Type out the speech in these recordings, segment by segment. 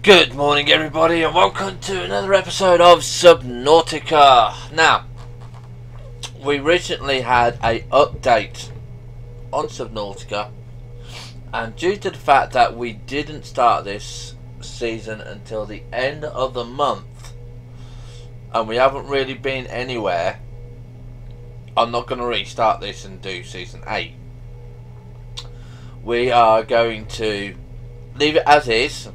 Good morning everybody and welcome to another episode of Subnautica. Now, we recently had a update on Subnautica, and due to the fact that we didn't start this season until the end of the month and we haven't really been anywhere, I'm not going to restart this and do season 8. We are going to leave it as is.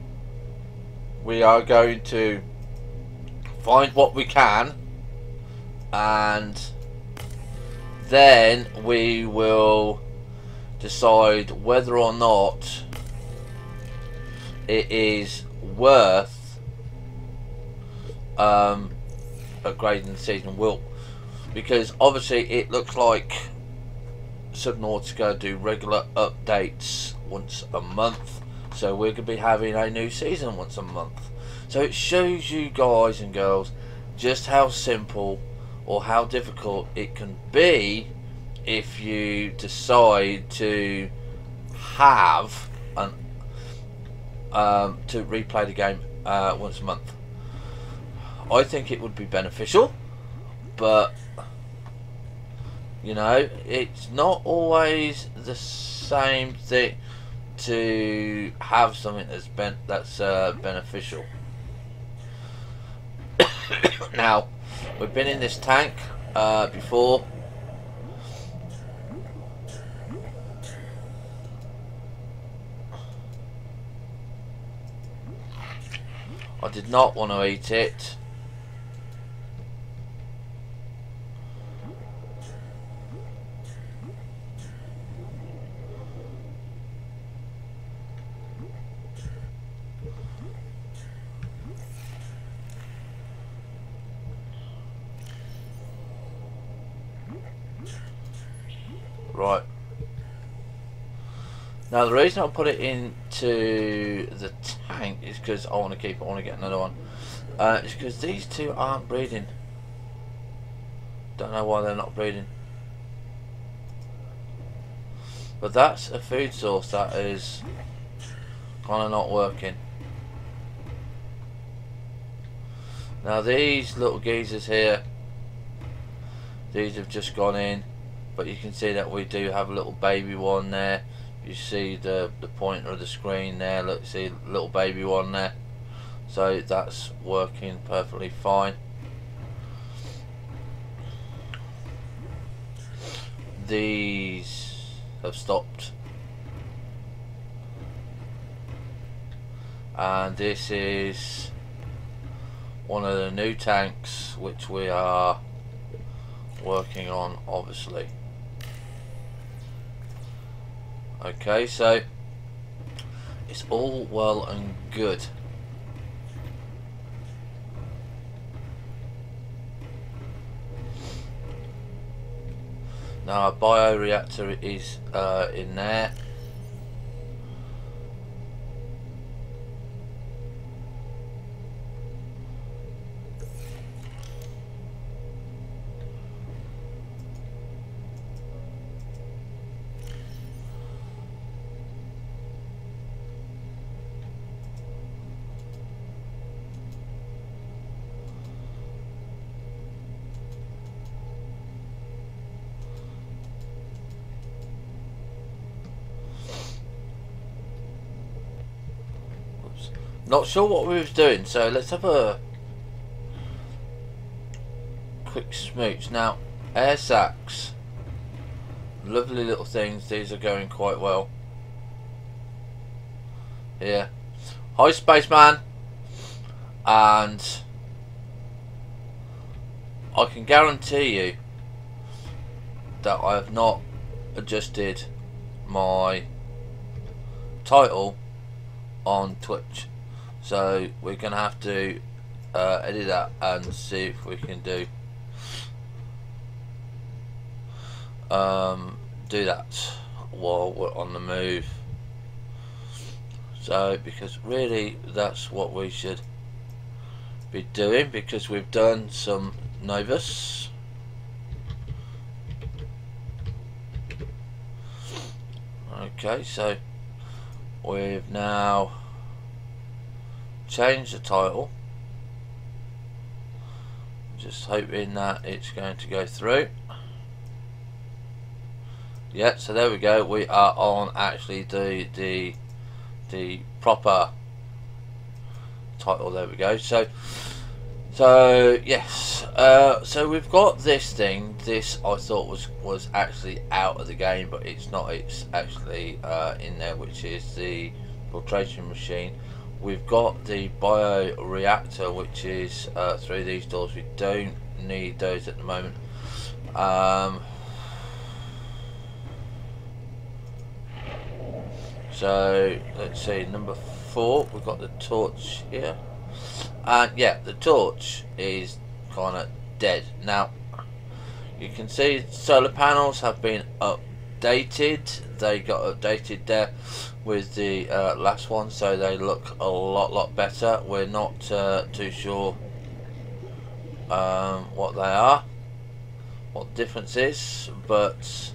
We are going to find what we can, and then we will decide whether or not it is worth upgrading the season will, because obviously it looks like Subnautica do regular updates once a month. So we're going to be having a new season once a month. So it shows you guys and girls just how simple or how difficult it can be if you decide to have an to replay the game once a month. I think it would be beneficial, but you know, it's not always the same thing to have something that's beneficial. Now, we've been in this tank before. I did not want to eat it. Right. Now the reason I put it into the tank is because I want to keep it. I want to get another one. It's because these two aren't breeding. Don't know why they're not breeding. But that's a food source that is kind of not working. Now these little geezers here, these have just gone in. But you can see that we do have a little baby one there. You see the pointer of the screen there. Look, see little baby one there. So that's working perfectly fine. These have stopped. And this is one of the new tanks which we are working on, obviously. Okay, so it's all well and good. Now our bioreactor is in there. Not sure what we was doing, so let's have a quick smooch. Now, air sacs, lovely little things. These are going quite well. Here, hi spaceman, and I can guarantee you that I have not adjusted my title on Twitch. So we're going to have to edit that and see if we can do that while we're on the move. So because really that's what we should be doing, because we've done some Novus. Okay, so we've now change the title. Just hoping that it's going to go through. Yeah, so there we go. We are on actually the proper title. There we go. So yes. So we've got this thing. This I thought was actually out of the game, but it's not. It's actually in there, which is the filtration machine. We've got the bioreactor, which is through these doors. We don't need those at the moment. So let's see, number 4. We've got the torch here, and yeah, the torch is kind of dead now. You can see solar panels have been updated. They got updated there with the last one, so they look a lot better. We're not too sure what they are, what the difference is, but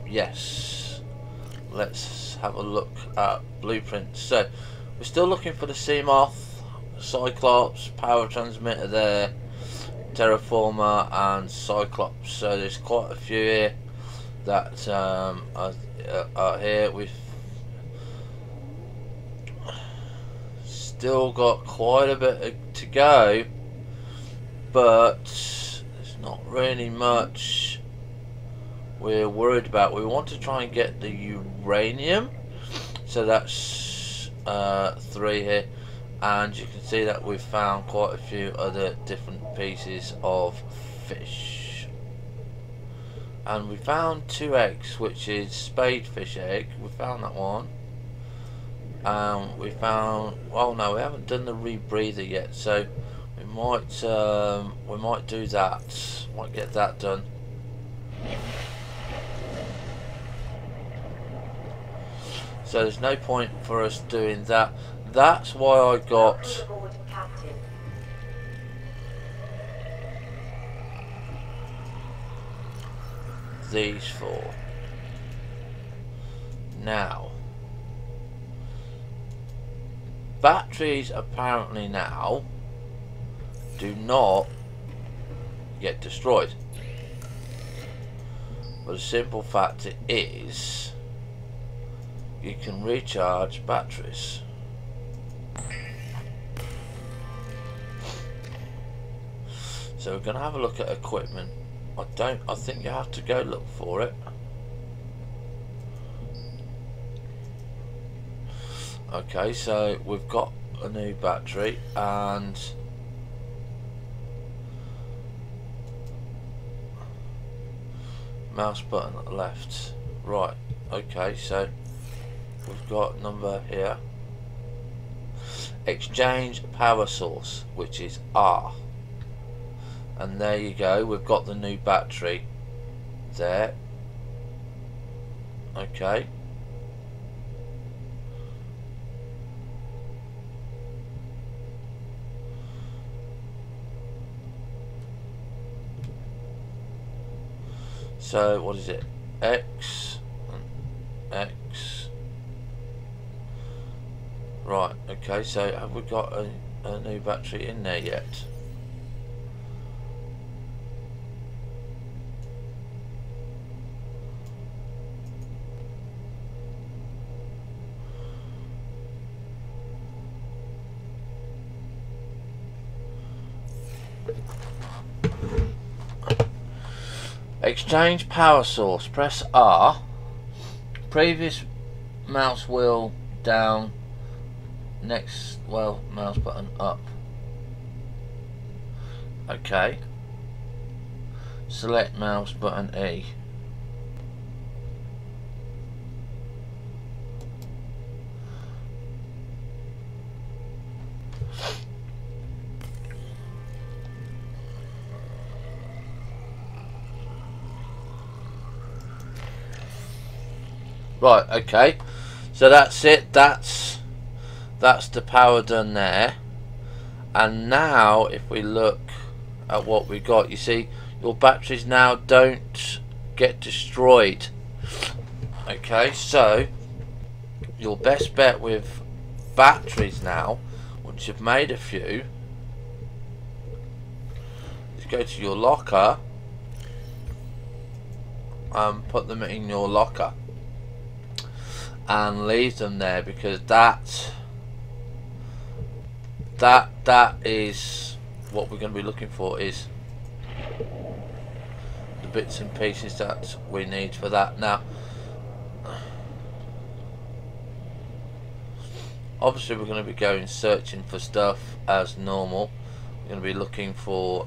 yes, let's have a look at blueprints. So we're still looking for the Seamoth, Cyclops, power transmitter there, Terraformer and Cyclops. So there's quite a few here that are here. We've still got quite a bit to go, but there's not really much we're worried about. We want to try and get the uranium, so that's 3 here, and you can see that we've found quite a few other different pieces of fish, and we found 2 eggs, which is spadefish egg. We found that one. We found, well, no, we haven't done the rebreather yet, so we might do that. Might get that done. So there's no point for us doing that. That's why I got these 4. Now, batteries apparently now do not get destroyed, but the simple fact is you can recharge batteries. So we're going to have a look at equipment. I think you have to go look for it. Okay, so we've got a new battery and mouse button at the left. Right, okay, so we've got number here. Exchange power source, which is R. And there you go, we've got the new battery there. Okay. So what is it? X and X. Right, okay, so have we got a new battery in there yet? Exchange power source, press R, previous mouse wheel down, next, well, mouse button up. Okay, select mouse button E. Right, okay, so that's it, that's the power done there. And now if we look at what we got, you see your batteries now don't get destroyed. Okay, so your best bet with batteries now, once you've made a few, is go to your locker and put them in your locker and leave them there, because that is what we're going to be looking for, is the bits and pieces that we need for that. Now obviously we're going to be going searching for stuff as normal. We're going to be looking for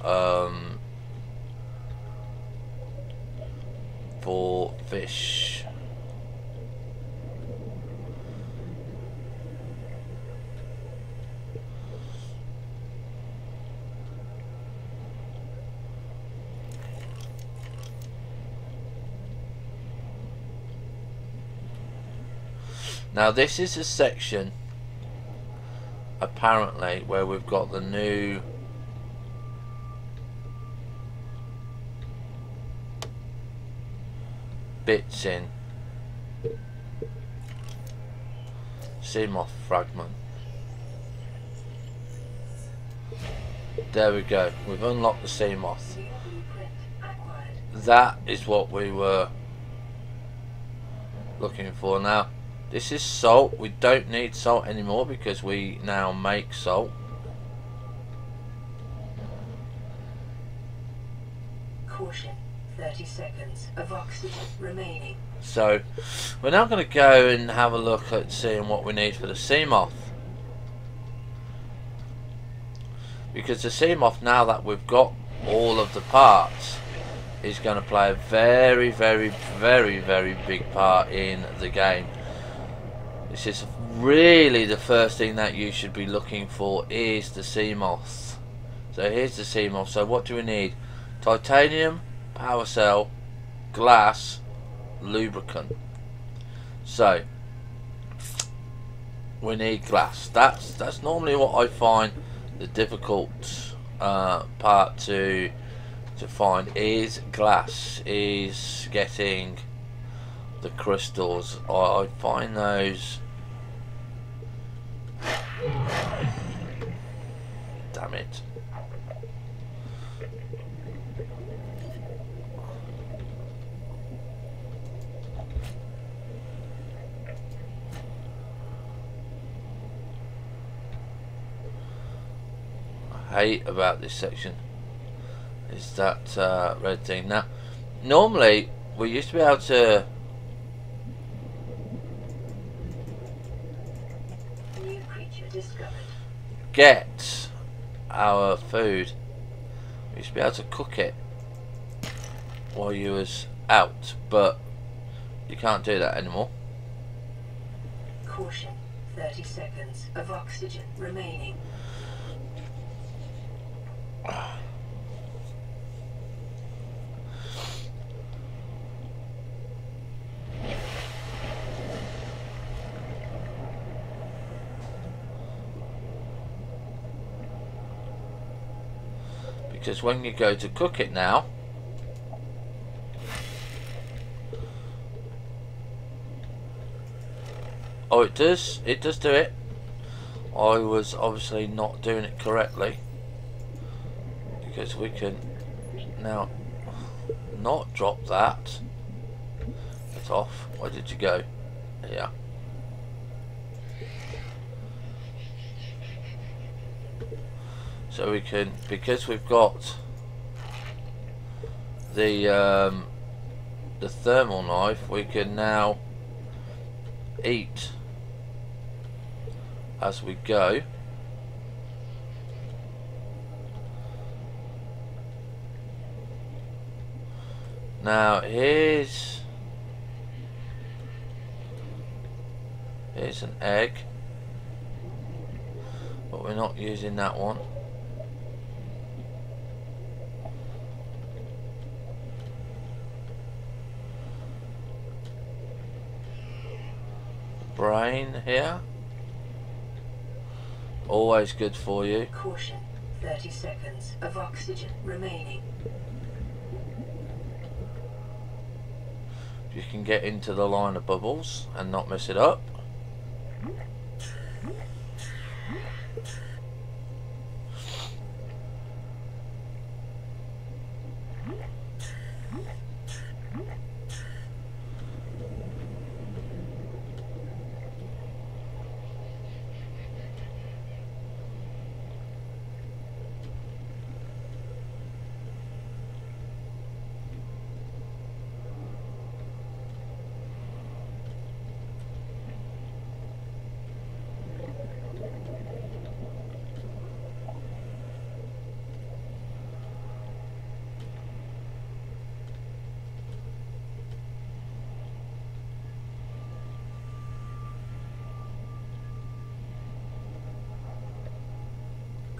fish. Now this is a section apparently where we've got the new bits in. Sea moth fragment. There we go, we've unlocked the sea moth. That is what we were looking for. Now this is salt. We don't need salt anymore because we now make salt. Caution, 30 seconds of oxygen remaining. So we're now going to go and have a look at seeing what we need for the sea moth, because the sea moth, now that we've got all of the parts, is going to play a very big part in the game. This is really the first thing that you should be looking for, is the sea moth. So here's the sea moth. So what do we need? Titanium, power cell, glass, lubricant. So we need glass. That's normally what I find the difficult part to find, is glass, is getting the crystals. I find those, damn it. I hate about this section is that red thing. Now normally we used to be able to get our food. We used to be able to cook it while you was out, but you can't do that anymore. Caution, 30 seconds of oxygen remaining. Because when you go to cook it now, oh, it does do it. I was obviously not doing it correctly, because we can now not drop that. It's off. Where did you go? Yeah. So we can, because we've got the thermal knife, we can now eat as we go. Now here's an egg, but we're not using that one. Brain here, always good for you. Caution, 30 seconds of oxygen remaining. You can get into the line of bubbles and not mess it up.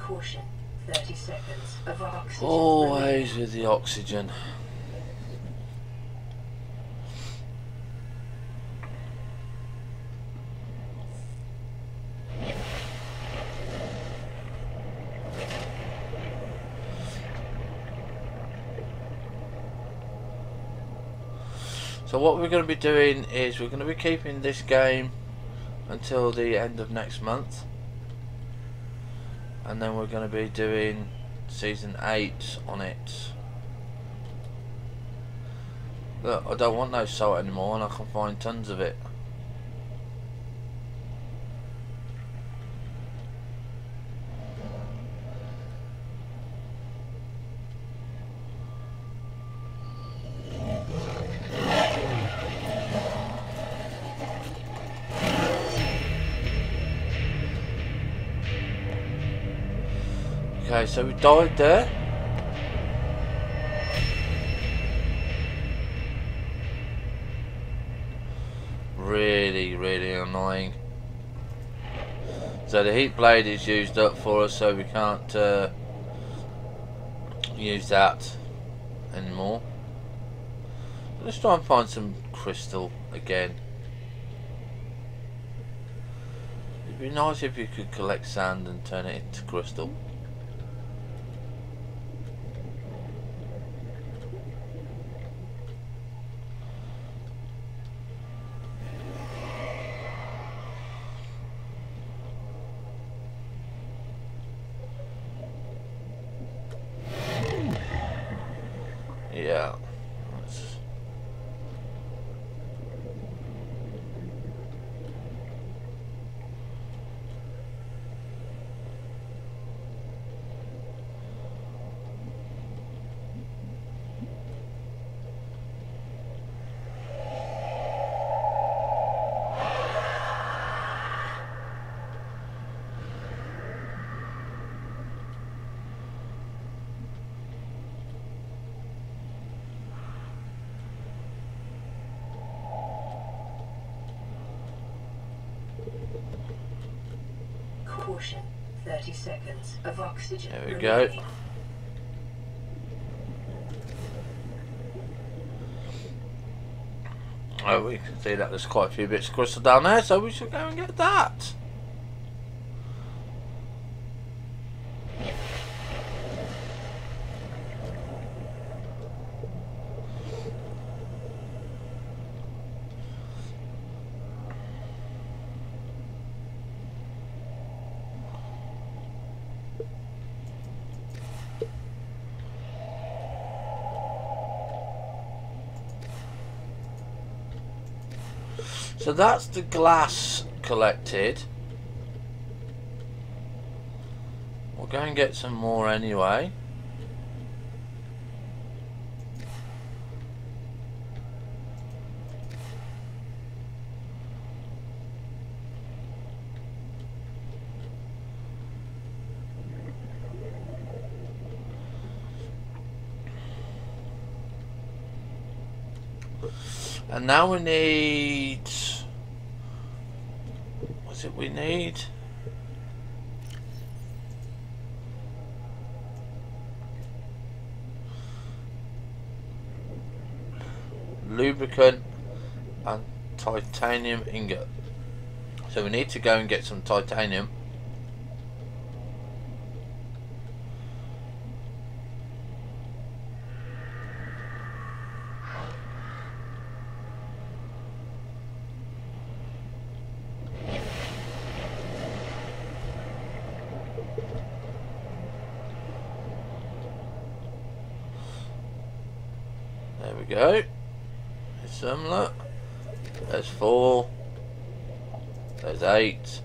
Caution, 30 seconds of oxygen Always remaining. with the oxygen. So what we're going to be doing is we're going to be keeping this game until the end of next month, and then we're going to be doing season 8 on it. Look, I don't want no salt anymore, and I can find tons of it. Okay, so we died there. Really annoying. So the heat blade is used up for us, so we can't use that anymore. Let's try and find some crystal again. It'd be nice if you could collect sand and turn it into crystal. Yeah. Caution, 30 seconds of oxygen There we remaining. go. Oh, we can see that there's quite a few bits of crystal down there, so we should go and get that. So that's the glass collected. We'll go and get some more anyway. And now we need... what's it we need? Lubricant and titanium ingot. So we need to go and get some titanium. go. There's some luck. There's 4. There's 8.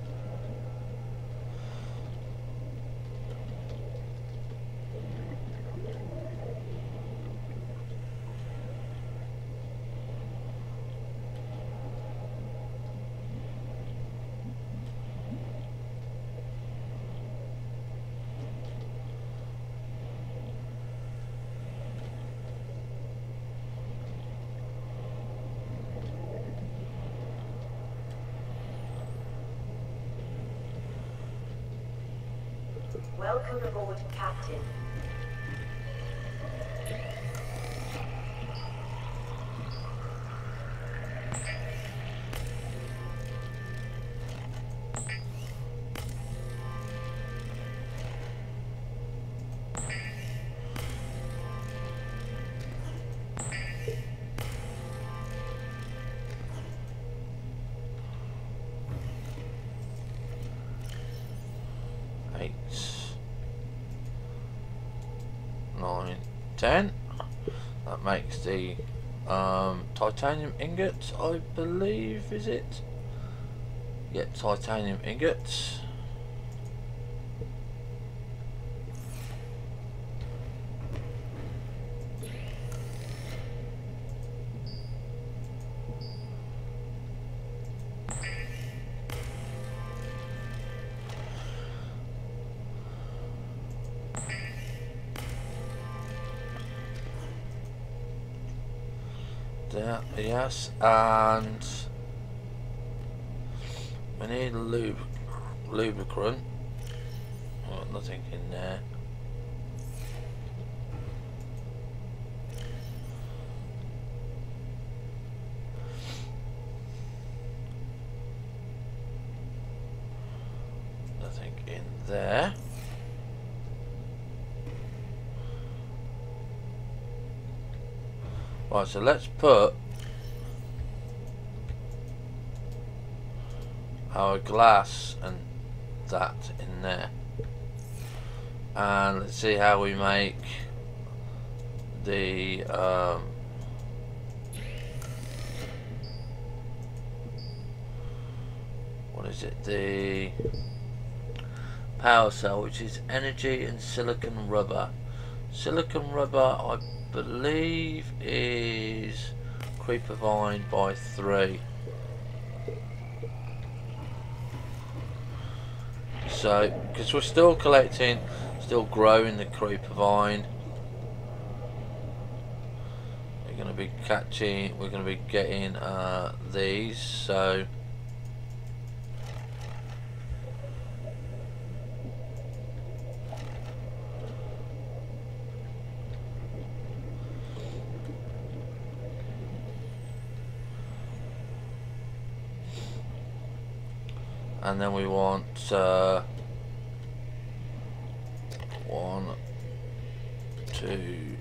Welcome aboard, Captain. Eight, 9, 10. That makes the titanium ingot, I believe, is it? Yeah, titanium ingots. There, yes, and we need lubricant. Oh, nothing in there. Nothing in there. Right, so let's put our glass and that in there, and let's see how we make the what is it, the power cell, which is energy and silicon rubber. Silicon rubber, I believe, is creeper vine by 3. So, because we're still collecting, still growing the creeper vine, we're going to be catching, we're going to be getting these. So and then we want 1, 2,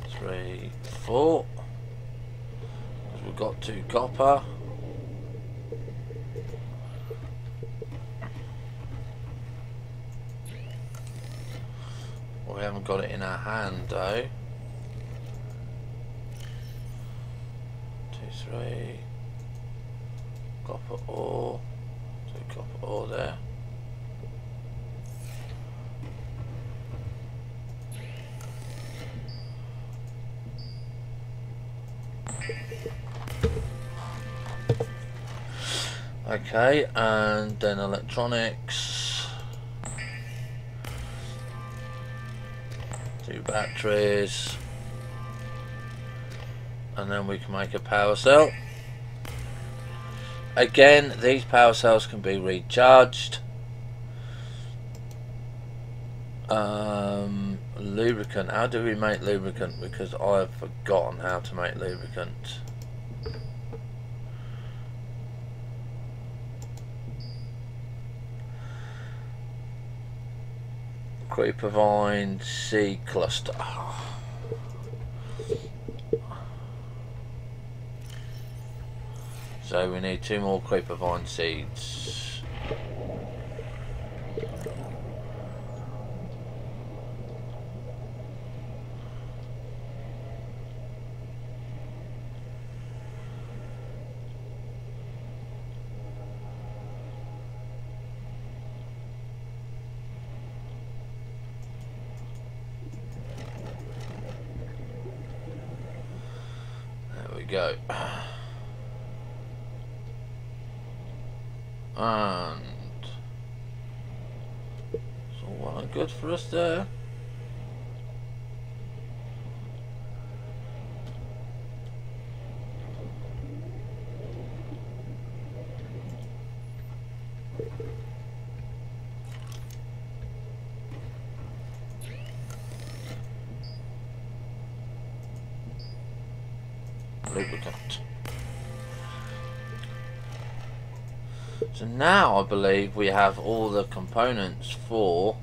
3, 4, because we've got 2 copper. We haven't got it in our hand though. 2, 3, copper ore, 2 copper ore there. Okay, and then electronics, 2 batteries, and then we can make a power cell. Again, these power cells can be recharged. Lubricant, how do we make lubricant? Because I've forgotten how to make lubricant. Creeper vine seed cluster. So we need 2 more creeper vine seeds. go. And it's all well and good for us there. Lubricant. So now I believe we have all the components for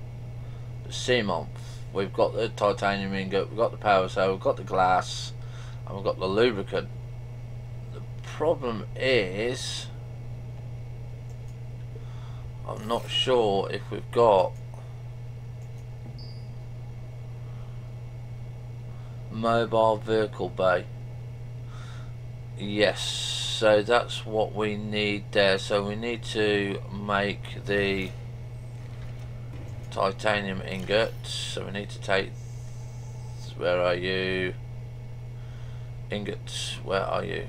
the Seamonth. We've got the titanium ingot, we've got the power cell, we've got the glass, and we've got the lubricant. The problem is, I'm not sure if we've got mobile vehicle bay. Yes, so that's what we need there. So we need to make the titanium ingot. So we need to take, where are you? Ingots, where are you?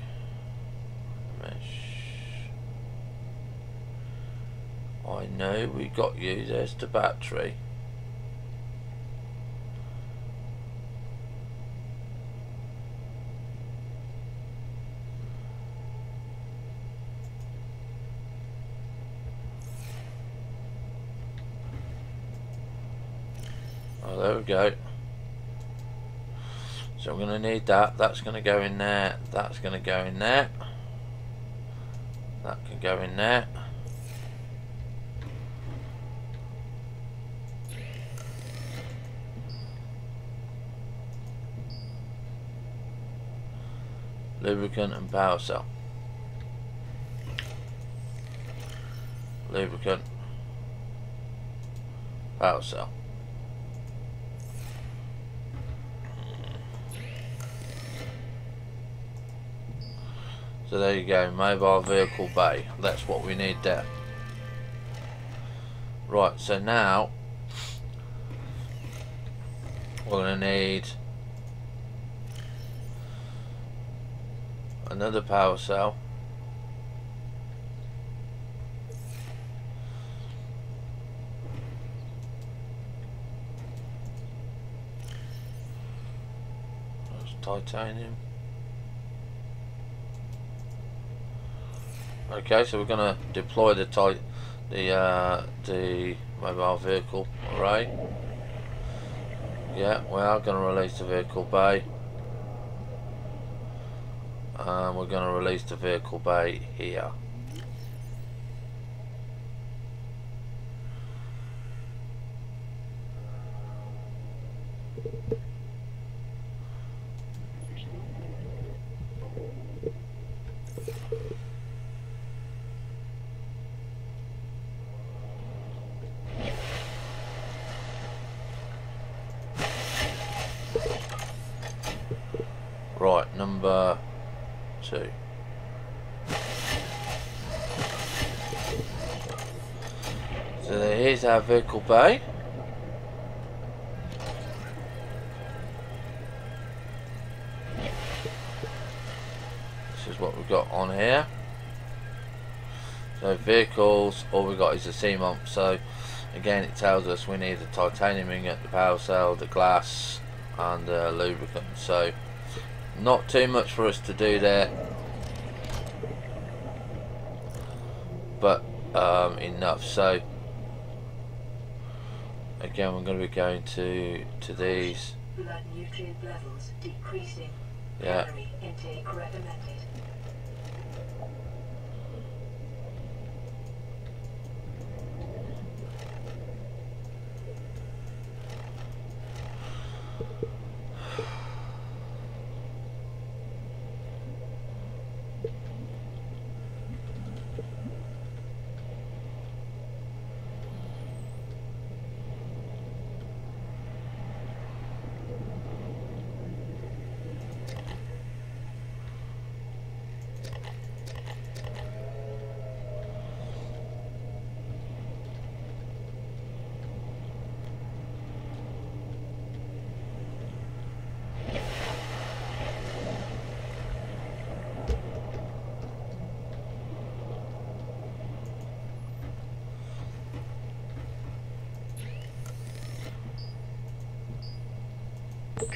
Mesh. I know we got you, there's the battery. Oh, there we go. So I'm going to need that. That's going to go in there. That's going to go in there. That can go in there. Lubricant and power cell. Lubricant. Power cell. So there you go, mobile vehicle bay. That's what we need there. Right, so now we're going to need another power cell. That's titanium. Okay, so we're going to deploy the mobile vehicle array. Yeah, we are going to release the vehicle bay. And we're going to release the vehicle bay here. Right, number 2. So here's our vehicle bay. This is what we've got on here. So vehicles, all we've got is the Seamonth. So again, it tells us we need the titanium ingot, the power cell, the glass, and the lubricant. So not too much for us to do there, but enough. So again, we're going to be going to these. Blood nutrient levels decreasing. Yeah. Calorie intake recommended. So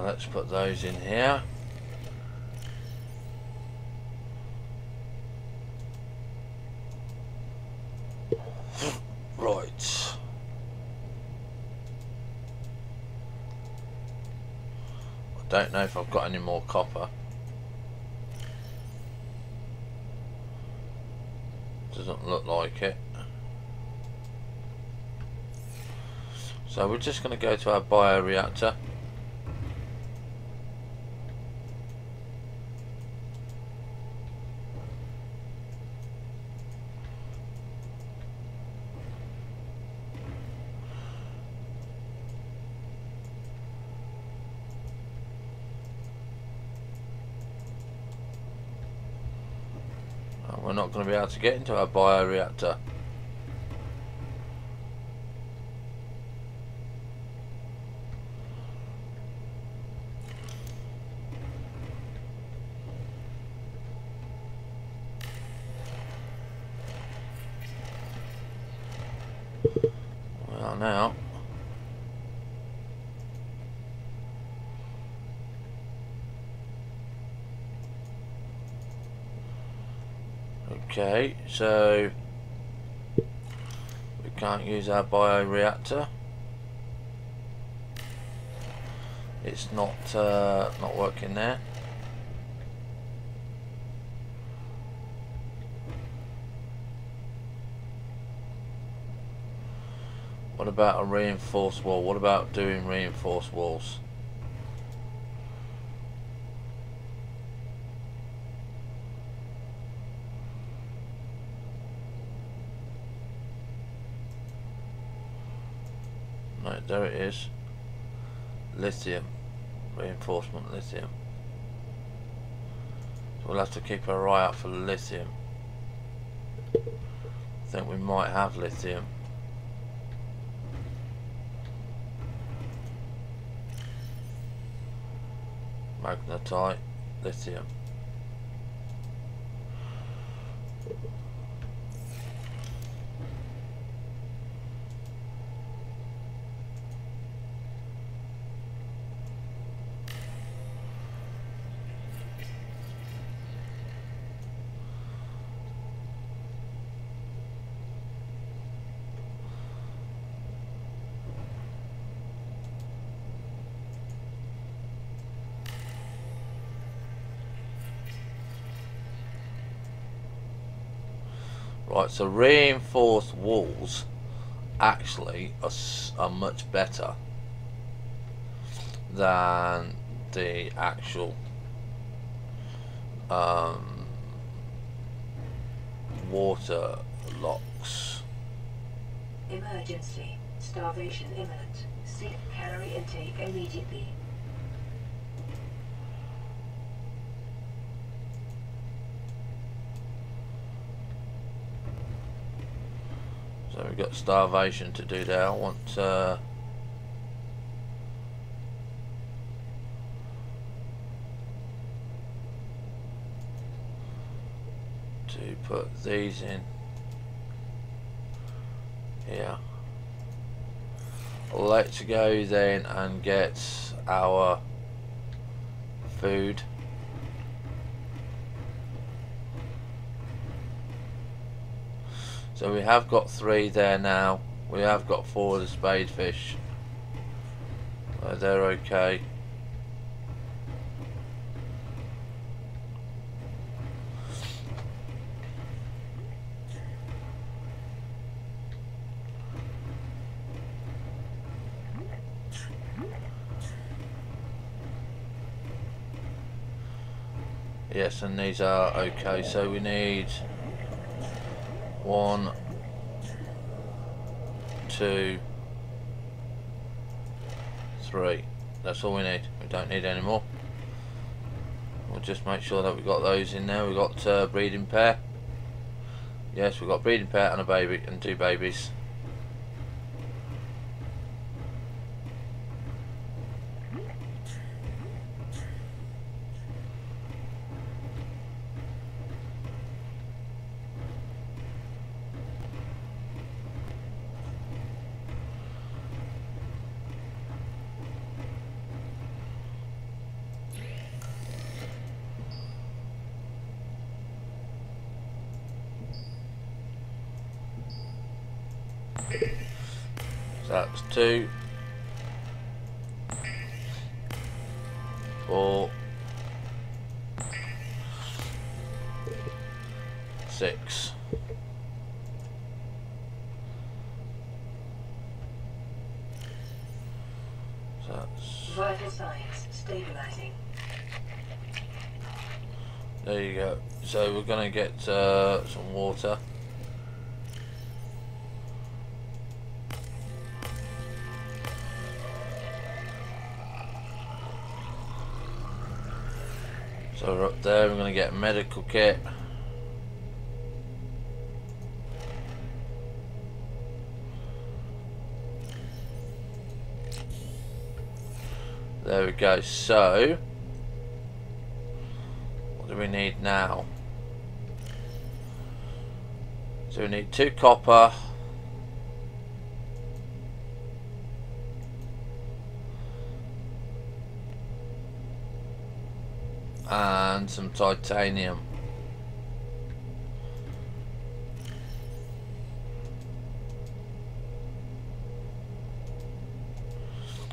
let's put those in here. Right. I don't know if I've got any more copper. Doesn't look like it. So we're just going to go to our bioreactor. We're not going to be able to get into our bioreactor. Well, now. Okay, so we can't use our bioreactor. It's not working there. What about a reinforced wall? What about doing reinforced walls? No, there it is. Lithium. Reinforcement lithium. So we'll have to keep our eye out for lithium. I think we might have lithium. Magnetite, lithium. Right, so reinforced walls actually are much better than the actual water locks. Emergency. Starvation imminent. Seek calorie intake immediately. So we've got starvation to do there. I want to put these in here. Let's go then and get our food. So we have got 3 there now. We have got 4 of the spadefish. So they're okay. Yes, and these are okay. So we need 1, 2, 3. That's all we need. We don't need any more. We'll just make sure that we've got those in there. We've got breeding pair. Yes, we've got breeding pair and a baby and 2 babies. That's 2, 4, 6. So that's, Vital signs stabilizing. there you go. So we're going to get some water. So we're up there, we're going to get a medical kit. There we go. So what do we need now? So we need 2 copper, and some titanium.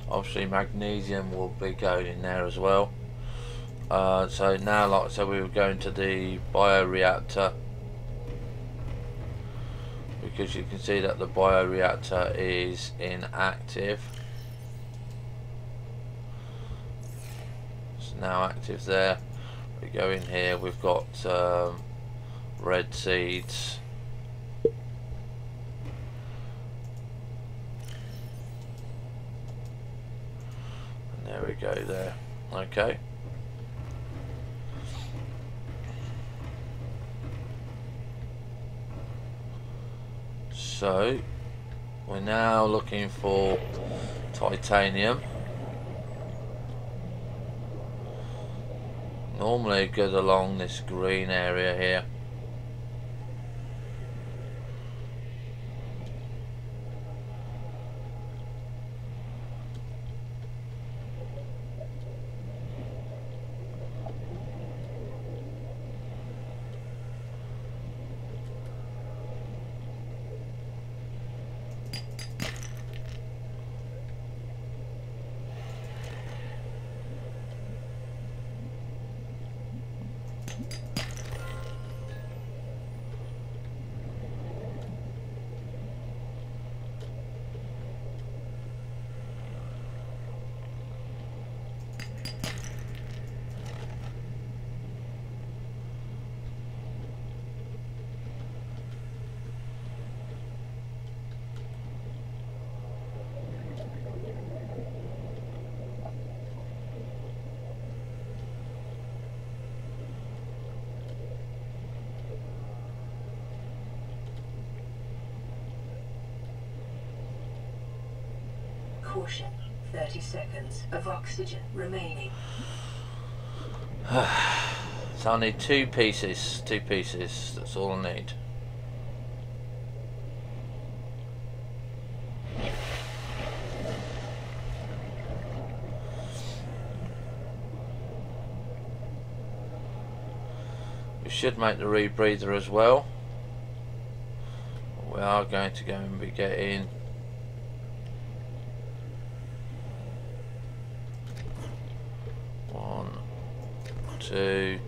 Obviously magnesium will be going in there as well. So now, like I said, we were going to the bioreactor, because you can see that the bioreactor is inactive. It's now active there. We go in here, we've got red seeds. And there we go there. Okay. So we're now looking for titanium. Normally it goes along this green area here. Caution. 30 seconds of oxygen remaining. So I need 2 pieces. 2 pieces. That's all I need. We should make the rebreather as well. We are going to go and be getting two,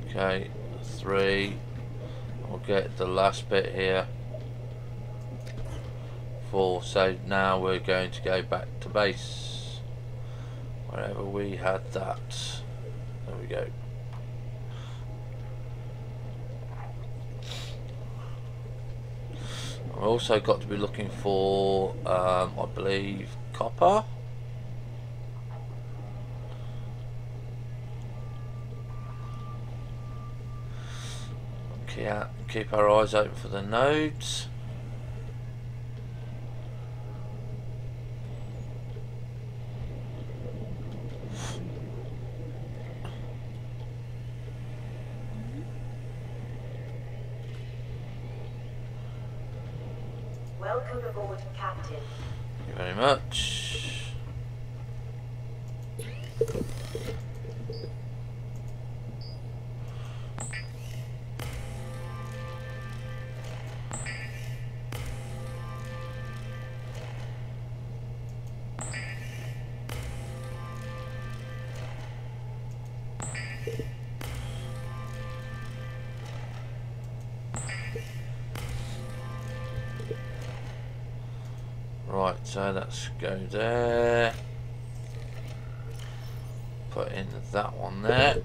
okay, 3. We'll get the last bit here, 4. So now we're going to go back to base, wherever we had that. There we go. I've also got to be looking for, I believe, copper. Yeah, keep our eyes open for the nodes. Welcome aboard, Captain. Thank you very much. Right, so let's go there. Put in that one there.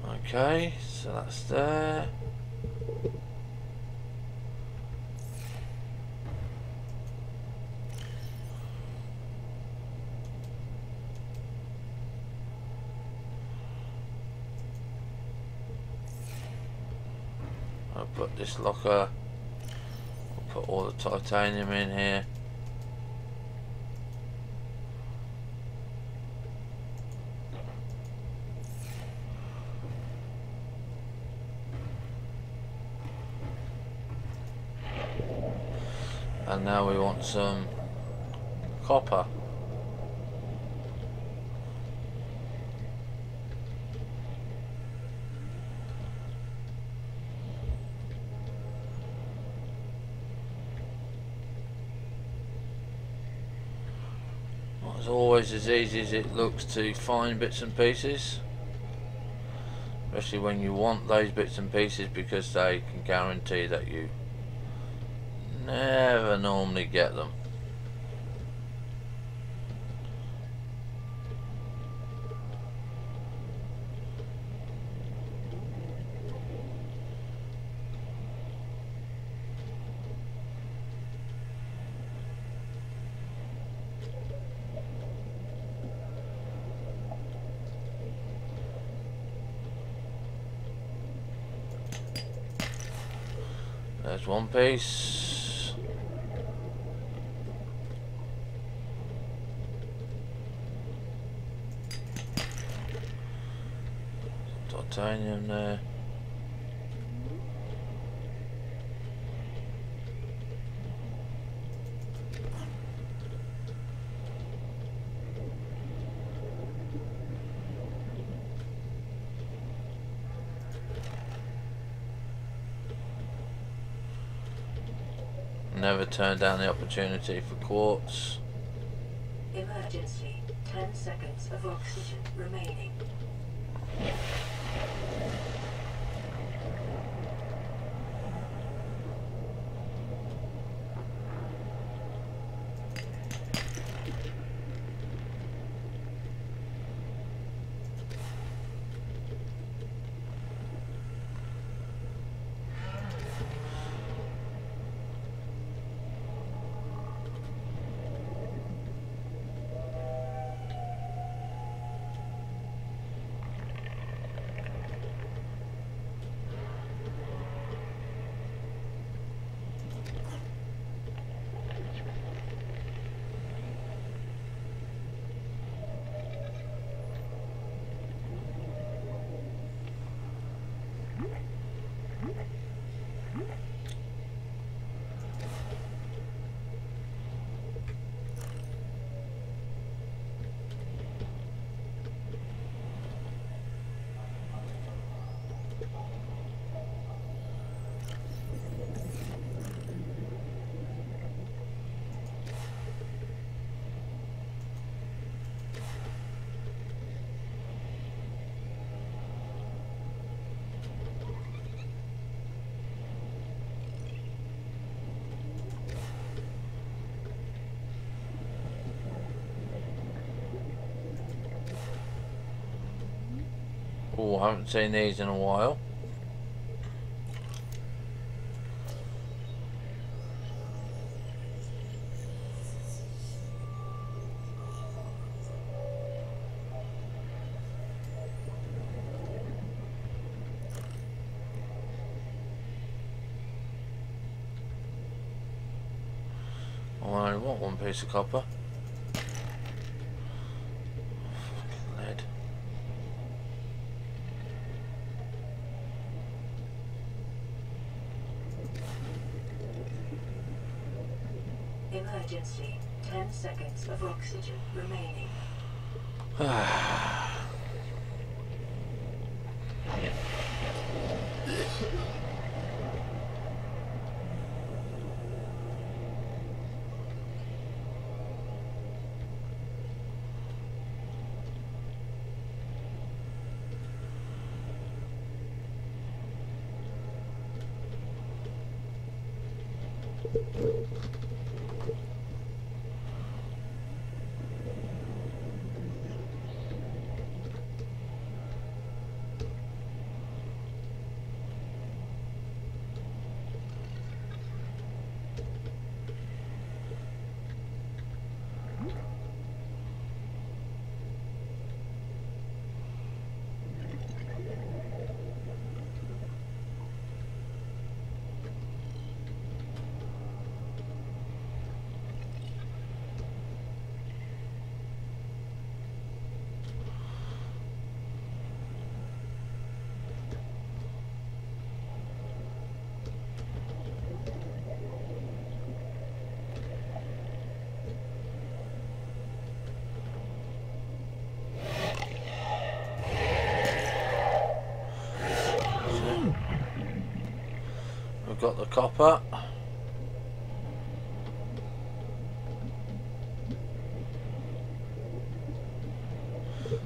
Okay, so that's there. I'll put this locker. I'll put all the titanium in here. And now we want some copper. Not as always as easy as it looks to find bits and pieces, especially when you want those bits and pieces, because they can guarantee that you never normally get them. There's one piece. Titanium there. Never turn down the opportunity for quartz. Emergency. 10 seconds of oxygen remaining. Oh, I haven't seen these in a while. I only want one piece of copper. Lead. Emergency. 10 seconds of oxygen remaining. I've got the copper.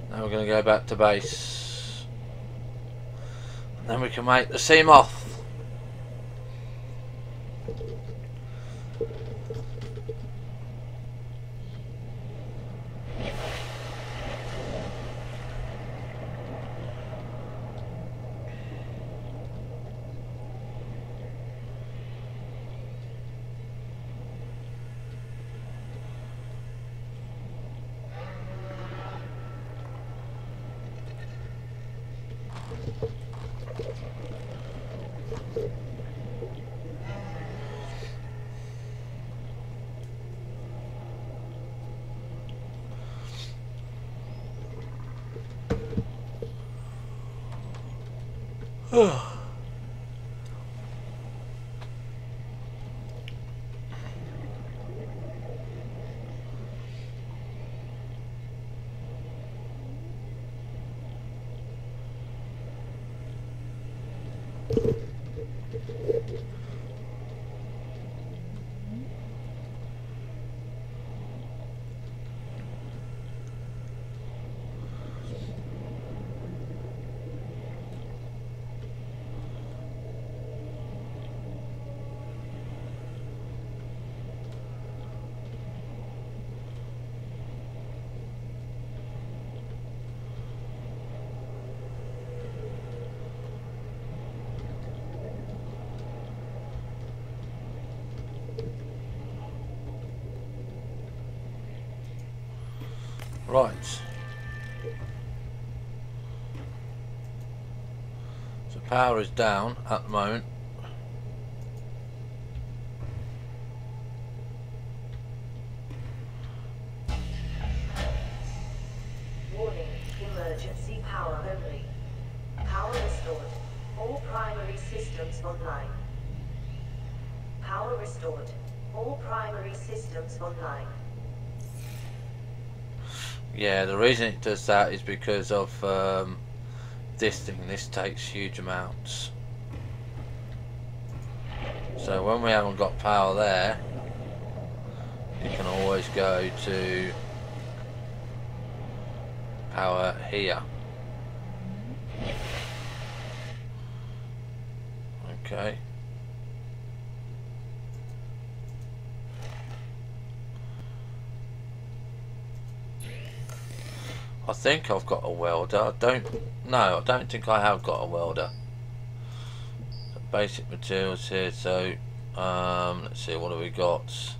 Now we're going to go back to base. And then we can make the sea moth. Right. So power is down at the moment. Warning, emergency power only. Power restored. All primary systems online. Power restored. All primary systems online. Yeah, the reason it does that is because of this thing. This takes huge amounts. So when we haven't got power there, you can always go to power here. Okay. I think I've got a welder. I don't think I have got a welder. Basic materials here, so let's see, what have we got?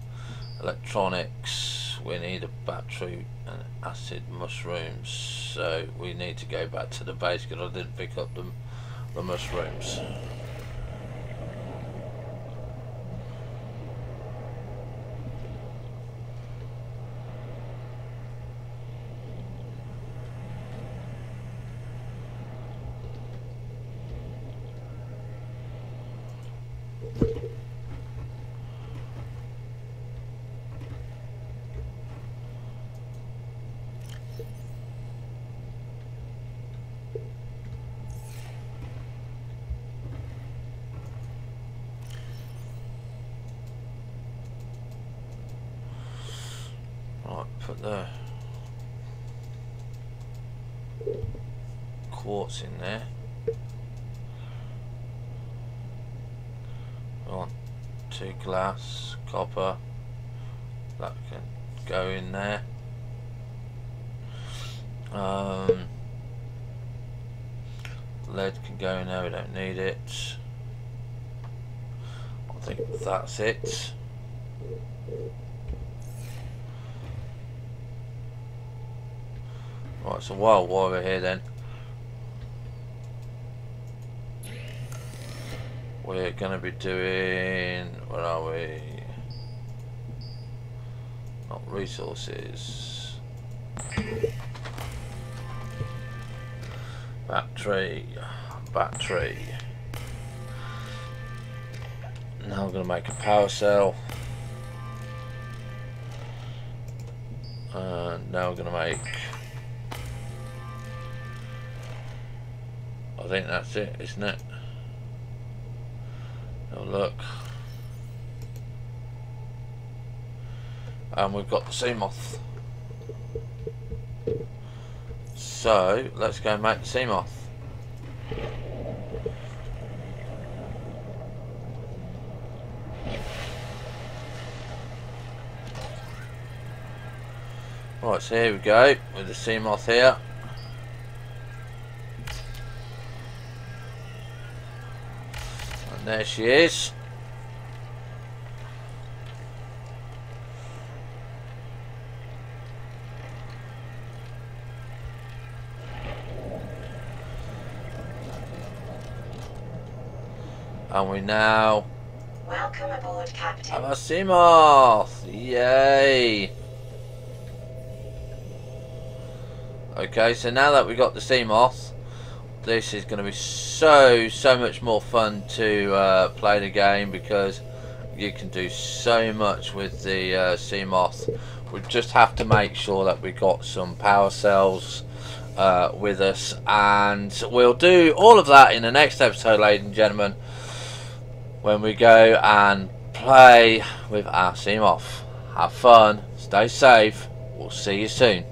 Electronics, we need a battery and acid mushrooms, so we need to go back to the base because I didn't pick up the mushrooms. Put the quartz in there. On 2 glass, copper, that can go in there. Lead can go in there, we don't need it. I think that's it. Right, so while we're here then, we're going to be doing, where are we? Not resources. Battery. Now we're going to make a power cell. And now we're going to make, I think that's it, isn't it? Oh, look. And we've got the sea moth. So let's go and make the sea moth. Right, so here we go with the sea moth here. And there she is. And we now Welcome aboard, Captain. have a sea moth. Yay! Okay, so now that we got the sea moth, this is going to be so much more fun to play the game, because you can do so much with the sea moth. We just have to make sure that we got some power cells with us, and we'll do all of that in the next episode, ladies and gentlemen, when we go and play with our sea moth. Have fun, stay safe, we'll see you soon.